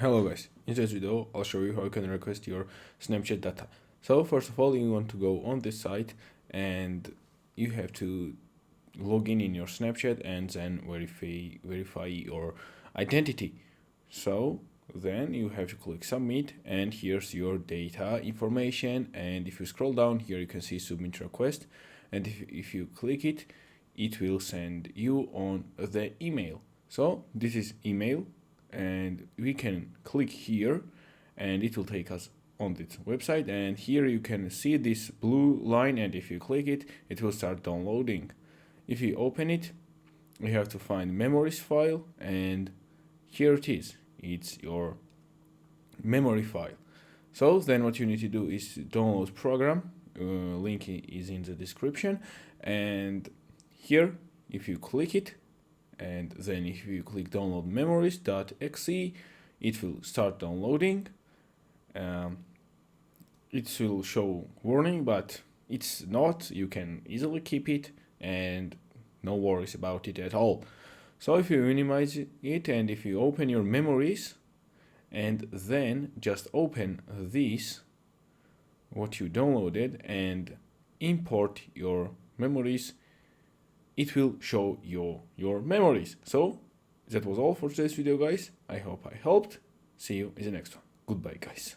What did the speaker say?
Hello guys, in this video I'll show you how you can request your Snapchat data. So first of all you want to go on this site and you have to log in your Snapchat and then verify your identity. So then you have to click submit and here's your data information, and if you scroll down here you can see submit request, and if you click it, it will send you on the email. So this is email, and we can click here and it will take us on this website, and here you can see this blue line, and if you click it, it will start downloading. If you open it, you have to find memories file, and here it is. It's your memory file. So then what you need to do is download program. Link is in the description, and here if you click it, and then if you click download memories.exe, it will start downloading. It will show warning, but it's not. You can easily keep it and no worries about it at all. So if you minimize it and if you open your memories and then just open this, what you downloaded, and import your memories, it will show your memories. So that was all for today's video, guys. I hope I helped. See you in the next one. Goodbye, guys.